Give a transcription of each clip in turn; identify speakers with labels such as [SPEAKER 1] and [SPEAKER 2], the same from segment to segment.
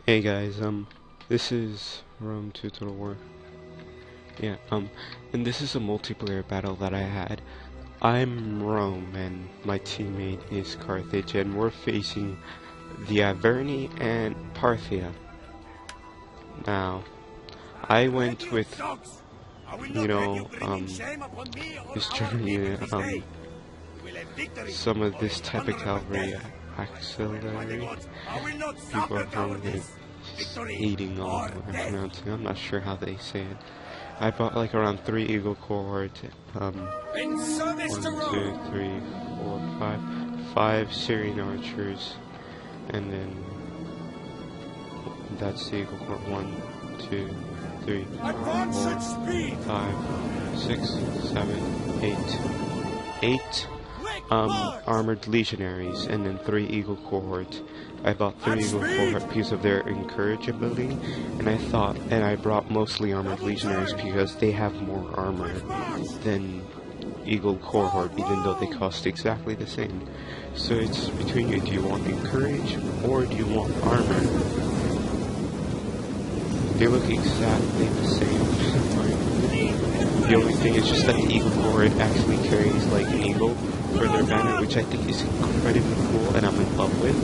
[SPEAKER 1] Hey guys, this is Rome 2 Total War. Yeah, and this is a multiplayer battle that I had. I'm Rome, and my teammate is Carthage, and we're facing the Averni and Parthia. Now, I went with, this German unit, some of this type of cavalry auxiliary. People are probably eating all what I'm pronouncing. I'm not sure how they say it. I bought like around 3 Eagle cohort, 1, 2, 3, 4, 5, 5 Syrian archers, and then that's the Eagle cohort, 1, 2, 3, 4, 5, 6, 7, 8. 8 armored legionaries, and then 3 Eagle cohort. I bought 3 Eagle cohort because of their encourageability, and I brought mostly armored legionaries because they have more armor than Eagle cohort, even though they cost exactly the same. So it's between you. Do you want encourage or do you want armor? They look exactly the same. The only thing is just that the Eagle cohort actually carries like an eagle for their banner, which I think is incredibly cool, and I'm in love with.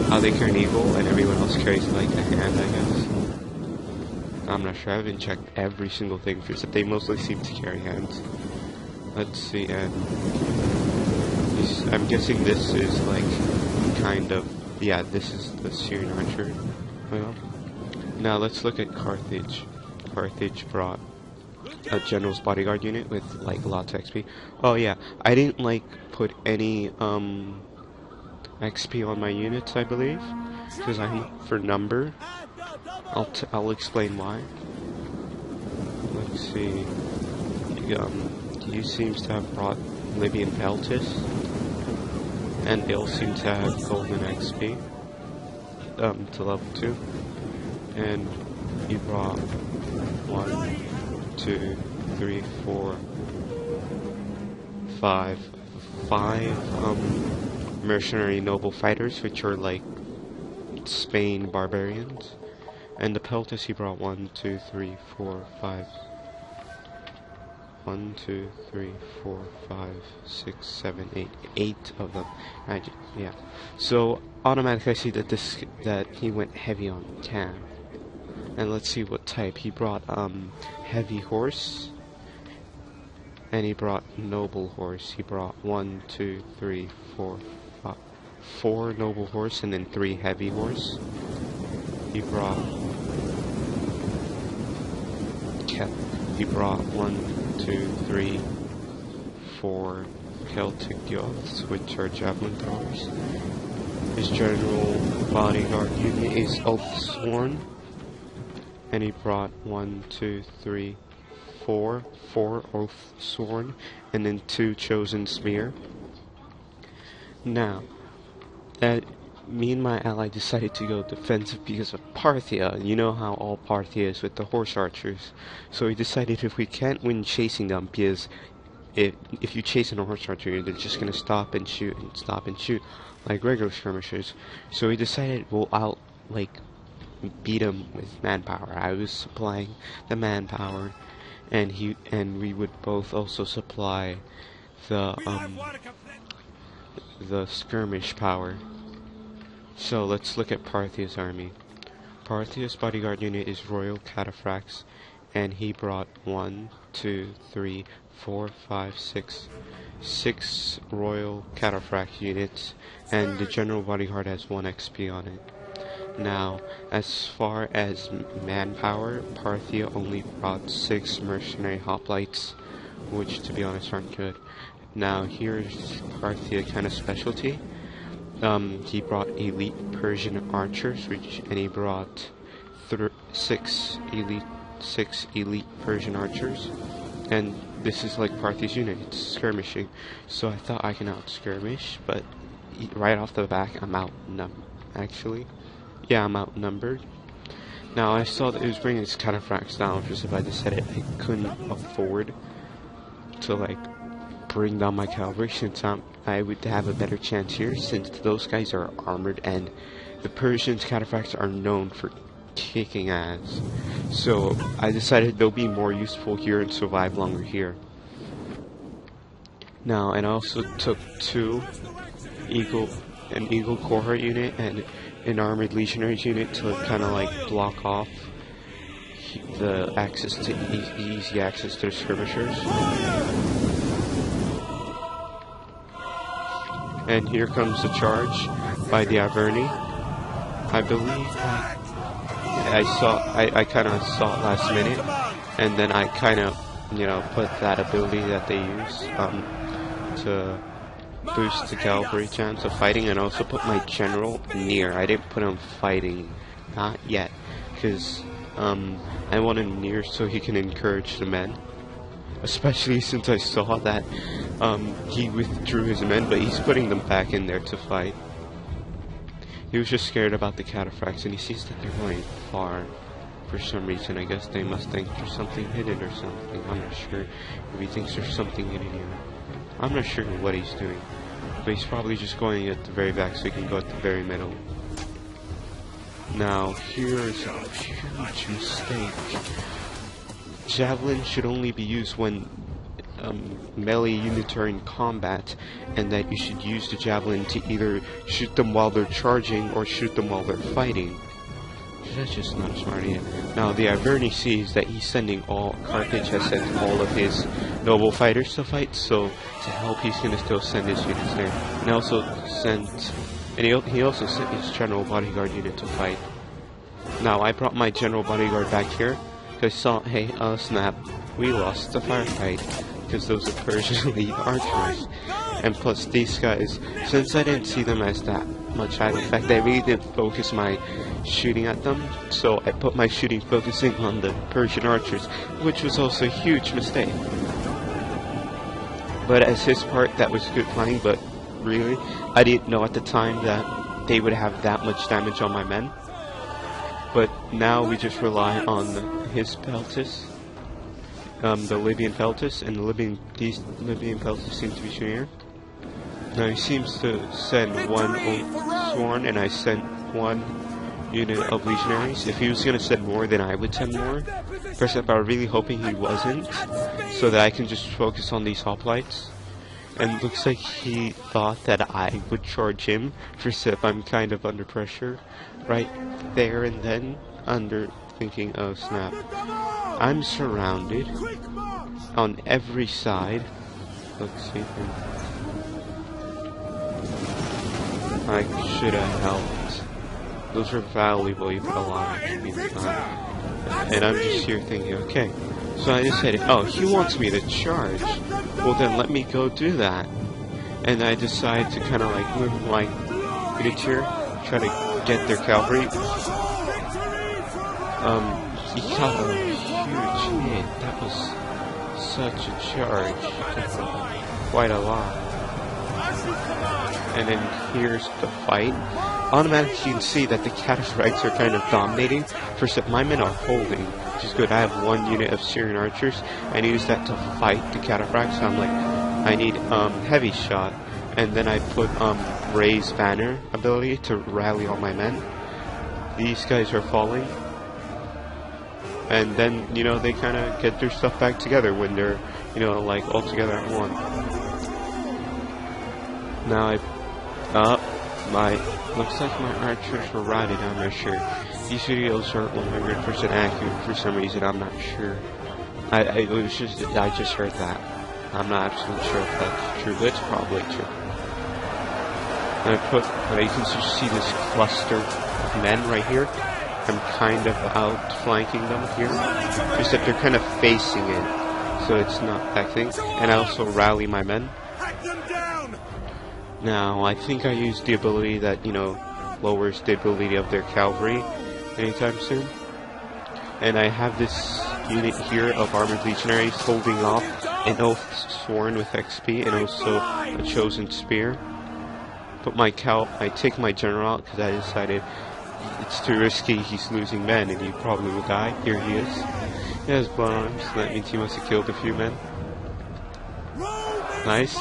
[SPEAKER 1] How they carry an eagle and everyone else carries like a hand, I guess. I'm not sure, I haven't checked every single thing for it. They mostly seem to carry hands. Let's see, and I'm guessing this is like kind of, yeah, this is the Syrian archer. Well, now let's look at Carthage. Carthage brought a general's bodyguard unit with like lots of XP. Oh yeah, I didn't like put any XP on my units, I believe, because I'm for number. I'll explain why. Let's see. He seems to have brought Libyan Peltis, and Bill seems to have golden XP to level 2, and he brought 1, 2, 3, 4, 5 mercenary noble fighters, which are like Spain barbarians. And the Peltis he brought 1, 2, 3, 4, 5. 1, 2, 3, 4, 5, 6, 7, 8. 8 of them. Yeah. So automatically I see that he went heavy on Cam. And let's see what type. He brought heavy horse, and he brought noble horse. He brought 1, 2, 3, 4, 5, 4 noble horse, and then 3 heavy horse. He brought 1, 2, 3, 4 Celtic Goths, which are javelin throwers. His general bodyguard unit is Oathsworn. And he brought 1, 2, 3, 4 Oathsworn, and then 2 Chosen Spear. Now, me and my ally decided to go defensive because of Parthia. You know how all Parthia is with the horse archers. So we decided if we can't win chasing them, because if you chase a horse archer, they're just gonna stop and shoot like regular skirmishers. So we decided we'll beat him with manpower. I was supplying the manpower, and we would both also supply the skirmish power. So let's look at Parthia's army. Parthia's bodyguard unit is Royal Cataphracts, and he brought 1, 2, 3, 4, 5, 6 Royal Cataphract units, and the general bodyguard has 1 XP on it. Now, as far as manpower, Parthia only brought 6 mercenary hoplites, which to be honest aren't good. Now, here's Parthia kind of specialty. He brought elite Persian archers, and he brought 6 elite Persian archers. And this is like Parthia's unit, it's skirmishing. So I thought I can out-skirmish, but right off the back, I'm actually. Yeah, I'm outnumbered. Now, I saw that it was bringing its cataphracts down, just if I decided I couldn't afford to, bring down my cavalry, since I would have a better chance here, since those guys are armored and the Persians cataphracts are known for kicking ass. So I decided they'll be more useful here and survive longer here. Now, and I also took an Eagle cohort unit and an armored legionaries unit to kind of like block off the access to easy access to the skirmishers. And here comes the charge by the Averni. I believe I kind of saw it last minute, and then I kind of, you know, put that ability that they use to boost the cavalry chance of fighting, and also put my general near. I didn't put him fighting, not yet, because I want him near so he can encourage the men. Especially since I saw that he withdrew his men, but he's putting them back in there to fight. He was just scared about the cataphracts, and he sees that they're going far for some reason. I guess they must think there's something hidden or something. I'm not sure if he thinks there's something hidden here. I'm not sure what he's doing, but he's probably just going at the very back so he can go at the very middle. Now, here's a huge mistake. Javelin should only be used when melee units are in combat, and that you should use the javelin to either shoot them while they're charging or shoot them while they're fighting. That's just not a smart idea. Now, the Averni sees that he's sending Carthage has sent all of his noble fighters to fight, so to help, he's going to still send his units there. And he also sent his general bodyguard unit to fight. Now, I brought my general bodyguard back here, because I saw, hey, snap, we lost the firefight, because those are Persian elite archers. And plus, these guys, since I didn't see them as that much high effect, I really didn't focus my shooting at them, so I put my shooting focusing on the Persian archers, which was also a huge mistake. But as his part, that was good flying, but really, I didn't know at the time that they would have that much damage on my men. But now we just rely on his Peltis, the Libyan Peltis, and these Libyan Peltis seem to be shooting here. Now he seems to send one Sworn, and I sent one unit of legionaries. If he was going to send more, then I would send more. First up, I was really hoping he wasn't, so that I can just focus on these hoplites. And it looks like he thought that I would charge him. For Sip, I'm kind of under pressure right there and then, thinking, oh snap. I'm surrounded on every side. Let's see. I should have helped. Those are valuable, you put a lot of me time. And I'm just here thinking, okay. So I decided, oh, he wants me to charge. Well then let me go do that. And I decided to kind of like move my units here, try to get their cavalry. He got a huge hit. That was such a charge. Quite a lot. And then here's the fight. Automatically you can see that the cataphracts are kind of dominating. First up, my men are holding, which is good. I have one unit of Syrian archers, and I use that to fight the cataphracts. So I'm like, I need heavy shot. And then I put raise banner ability to rally all my men. These guys are falling. And then, you know, they kind of get their stuff back together when they're, you know, like all together at one. Now looks like my archers were routed, I'm not sure. These videos aren't 100% accurate for some reason, I'm not sure. I just heard that. I'm not absolutely sure if that's true, but it's probably true. And but you can just see this cluster of men right here. I'm kind of outflanking them here, just that they're kind of facing it, so it's not that thing. And I also rally my men. Now, I think I used the ability that, you know, lowers the ability of their cavalry anytime soon. And I have this unit here of armored legionaries holding off an Oath Sworn with XP and also a Chosen Spear. But I take my general out because I decided it's too risky, he's losing men and he probably will die. Here he is. He has blood arms, so that means he must have killed a few men. Nice.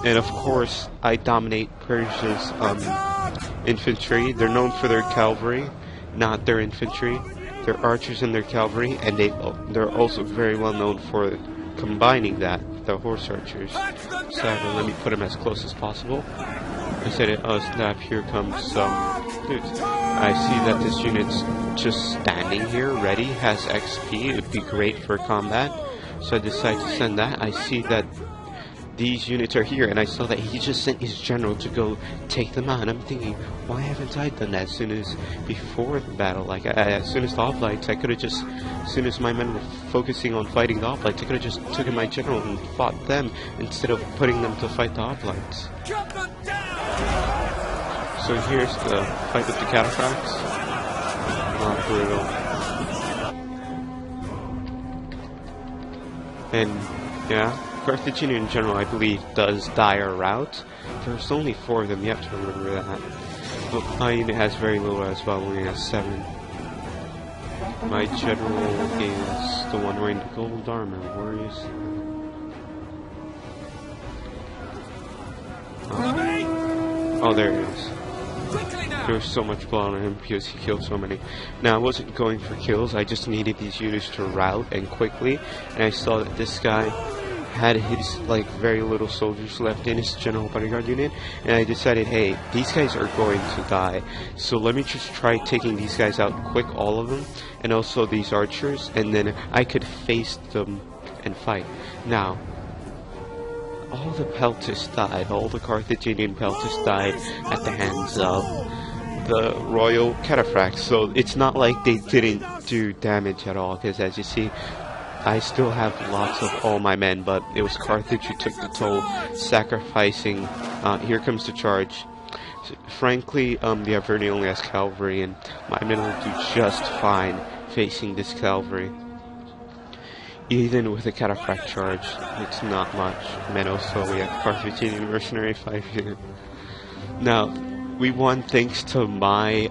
[SPEAKER 1] And of course, I dominate Persia's infantry. They're known for their cavalry, not their infantry. They're archers and their cavalry, and they're also very well known for combining that, the horse archers. So let me put them as close as possible. I said it, oh snap, here comes some dudes. I see that this unit's just standing here, ready, has XP, it would be great for combat. So I decided to send that. I see that these units are here, and I saw that he just sent his general to go take them out, and I'm thinking, why haven't I done that as soon as before the battle? Like, as soon as the hoplites, I could have just, as soon as my men were focusing on fighting the hoplites, I could have just taken my general and fought them, instead of putting them to fight the hoplites. So here's the fight with the cataphracts. Not brutal. And, yeah. Carthaginian in general, I believe, does die or rout. There's only 4 of them, you have to remember that. But my unit has very little as well, only has 7. My general is the one wearing the gold armor. Where is... Oh, there he is. There was so much blood on him because he killed so many. Now, I wasn't going for kills, I just needed these units to rout and quickly, and I saw that this guy had his, like, very little soldiers left in his general bodyguard unit, and I decided, hey, these guys are going to die, so let me just try taking these guys out quick, all of them, and also these archers, and then I could face them and fight. Now, all the Peltists died, all the Carthaginian Peltists died at the hands of the royal cataphracts, so it's not like they didn't do damage at all, because as you see, I still have lots of all my men, but it was Carthage who took the toll, sacrificing. Here comes the charge. Frankly, the Averni only has cavalry, and my men will do just fine facing this cavalry. Even with a cataphract charge, it's not much. Men also, we have Carthaginian mercenary 5 here. Now, we won thanks to my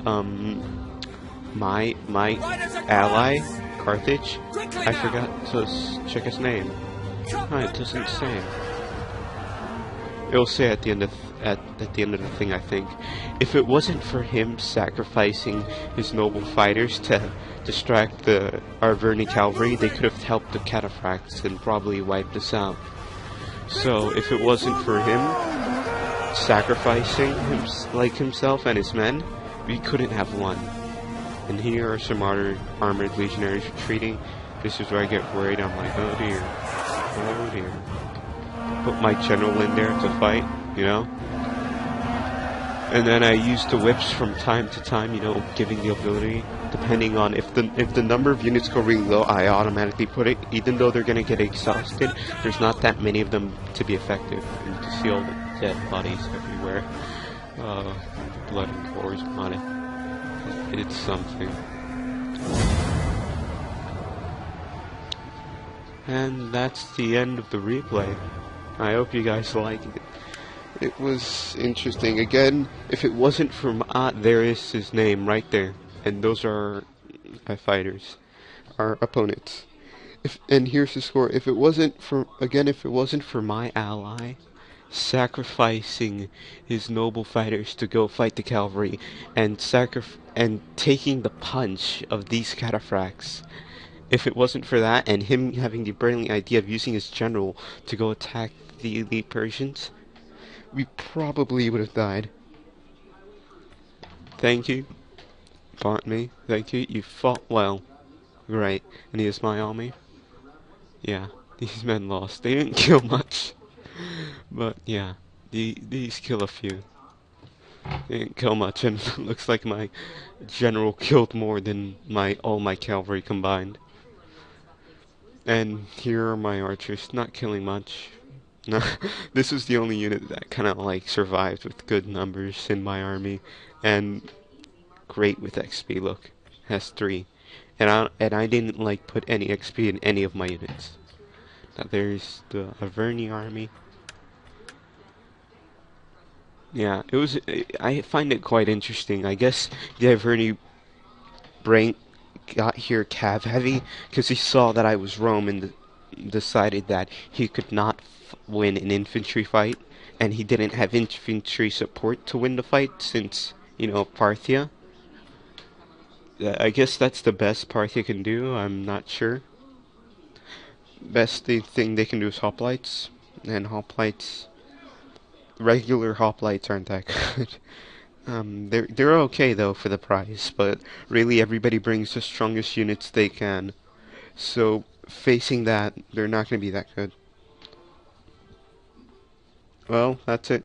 [SPEAKER 1] ally, Carthage. I forgot to check his name. Oh, it doesn't say. It'll say at the end of the end of the thing, I think. If it wasn't for him sacrificing his noble fighters to distract the Arverni cavalry, they could have helped the cataphracts and probably wiped us out. So if it wasn't for him sacrificing himself and his men, we couldn't have won. And here are some armored legionaries retreating. This is where I get worried. I'm like, oh dear, oh dear. Put my general in there to fight, you know. And then I use the whips from time to time, you know, giving the ability. Depending on if the number of units go really low, I automatically put it. Even though they're gonna get exhausted, there's not that many of them to be effective. And you can see all the dead bodies everywhere. Blood and gore on it. It's something. And that's the end of the replay. I hope you guys liked it. It was interesting. Again, if it wasn't for there is his name right there. And those are my fighters. Our opponents. And here's the score. If it wasn't for my ally sacrificing his noble fighters to go fight the cavalry and taking the punch of these cataphracts, if it wasn't for that and him having the brilliant idea of using his general to go attack the elite Persians, we probably would have died. Thank you, fought me. Thank you. You fought well. Great. And here's my army. Yeah, these men lost. They didn't kill much. But yeah, these kill a few. They didn't kill much, and it looks like my general killed more than all my cavalry combined. And here are my archers, not killing much. No, this was the only unit that kind of like survived with good numbers in my army, and great with XP. Look, has 3, and I didn't like put any XP in any of my units. Now there's the Averni army. Yeah, I find it quite interesting. I guess the Averni brain got here cav heavy because he saw that I was Rome and decided that he could not win an infantry fight, and he didn't have infantry support to win the fight since you know, Parthia. I guess that's the best Parthia can do. I'm not sure. Best thing they can do is hoplites, and hoplites, regular hoplites aren't that good. They're okay though for the price, but really everybody brings the strongest units they can. So facing that, they're not going to be that good. Well, that's it.